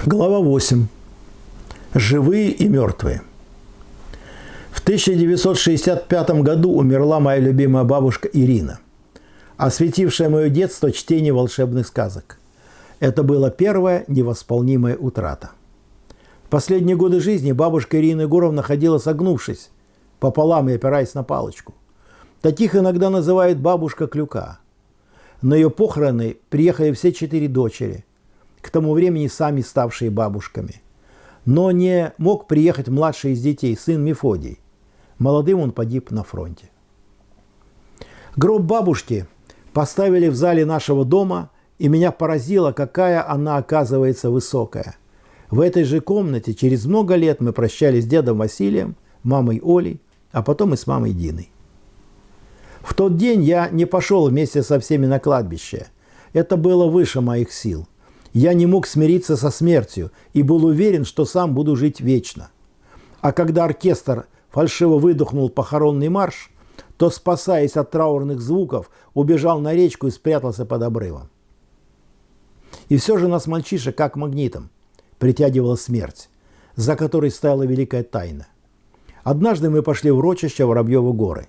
Глава 8. Живые и мертвые. В 1965 году умерла моя любимая бабушка Ирина, осветившая мое детство чтением волшебных сказок. Это была первая невосполнимая утрата. В последние годы жизни бабушка Ирина Егоровна ходила согнувшись, пополам и опираясь на палочку. Таких иногда называют бабушка Клюка. На ее похороны приехали все 4 дочери, к тому времени сами ставшие бабушками. Но не мог приехать младший из детей, сын Мефодий. Молодым он погиб на фронте. Гроб бабушки поставили в зале нашего дома, и меня поразило, какая она, оказывается, высокая. В этой же комнате через много лет мы прощались с дедом Василием, мамой Олей, а потом и с мамой Диной. В тот день я не пошел вместе со всеми на кладбище. Это было выше моих сил. Я не мог смириться со смертью и был уверен, что сам буду жить вечно. А когда оркестр фальшиво выдохнул похоронный марш, то, спасаясь от траурных звуков, убежал на речку и спрятался под обрывом. И все же нас, мальчишек, как магнитом, притягивала смерть, за которой стояла великая тайна. Однажды мы пошли в урочище Воробьевы горы,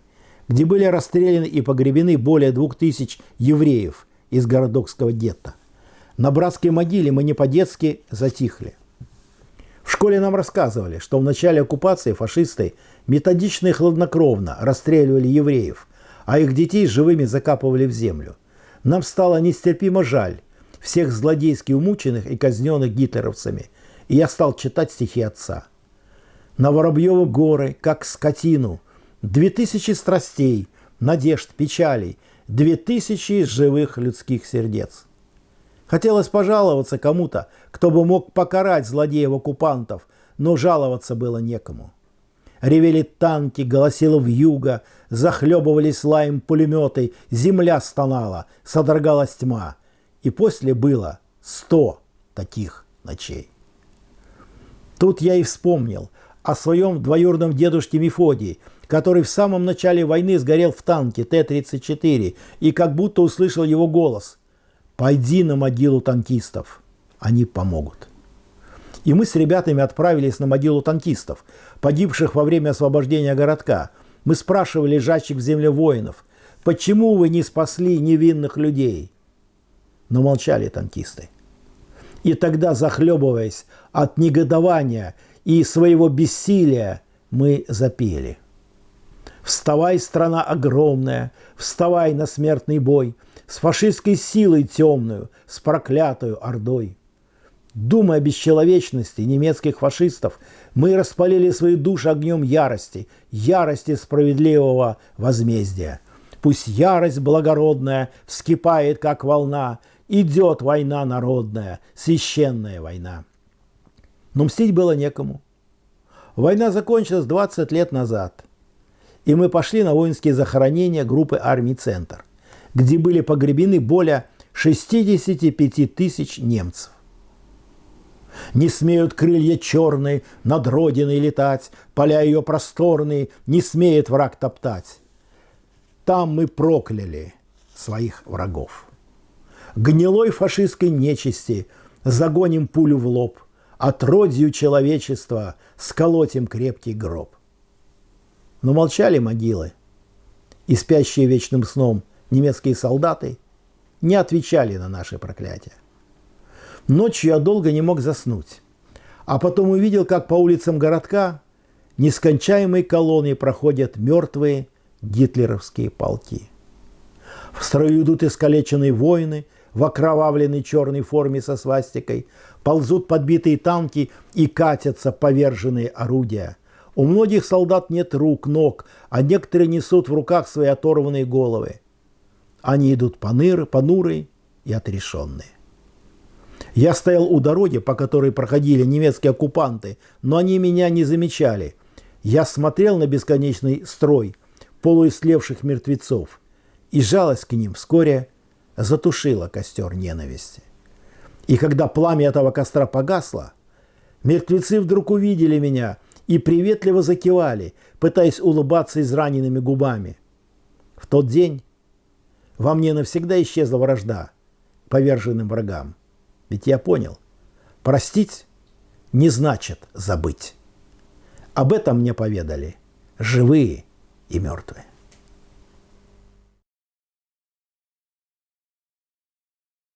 где были расстреляны и погребены более 2000 евреев из городокского гетто. На братской могиле мы не по-детски затихли. В школе нам рассказывали, что в начале оккупации фашисты методично и хладнокровно расстреливали евреев, а их детей живыми закапывали в землю. Нам стало нестерпимо жаль всех злодейски умученных и казненных гитлеровцами, и я стал читать стихи отца. На Воробьевы горы, как скотину, 2000 страстей, надежд, печалей, 2000 живых людских сердец. Хотелось пожаловаться кому-то, кто бы мог покарать злодеев-оккупантов, но жаловаться было некому. Ревели танки, голосила вьюга, захлебывались лаем пулеметы, земля стонала, содрогалась тьма. И после было 100 таких ночей. Тут я и вспомнил о своем двоюродном дедушке Мефодии, который в самом начале войны сгорел в танке Т-34 и как будто услышал его голос: «Пойди на могилу танкистов, они помогут». И мы с ребятами отправились на могилу танкистов, погибших во время освобождения городка. Мы спрашивали лежащих в земле воинов: «Почему вы не спасли невинных людей?» Но молчали танкисты. И тогда, захлебываясь от негодования и своего бессилия, мы запели: «Вставай, страна огромная, вставай на смертный бой, с фашистской силой темную, с проклятою ордой». Думая о бесчеловечности немецких фашистов, мы распалили свои души огнем ярости, ярости справедливого возмездия. Пусть ярость благородная вскипает, как волна, идет война народная, священная война. Но мстить было некому. Война закончилась 20 лет назад, и мы пошли на воинские захоронения группы армий «Центр», где были погребены более 65 тысяч немцев. Не смеют крылья черные над родиной летать, поля ее просторные не смеет враг топтать. Там мы прокляли своих врагов. Гнилой фашистской нечисти загоним пулю в лоб, отродью человечества сколотим крепкий гроб. Но молчали могилы, и спящие вечным сном немецкие солдаты не отвечали на наши проклятия. Ночью я долго не мог заснуть, а потом увидел, как по улицам городка нескончаемой колонной проходят мертвые гитлеровские полки. В строю идут искалеченные воины в окровавленной черной форме со свастикой, ползут подбитые танки и катятся поверженные орудия. У многих солдат нет рук, ног, а некоторые несут в руках свои оторванные головы. Они идут понурые и отрешенные. Я стоял у дороги, по которой проходили немецкие оккупанты, но они меня не замечали. Я смотрел на бесконечный строй полуистлевших мертвецов, и жалость к ним вскоре затушила костер ненависти. И когда пламя этого костра погасло, мертвецы вдруг увидели меня и приветливо закивали, пытаясь улыбаться израненными губами. В тот день во мне навсегда исчезла вражда к поверженным врагам. Ведь я понял, Простить не значит забыть. Об этом мне поведали живые и мертвые.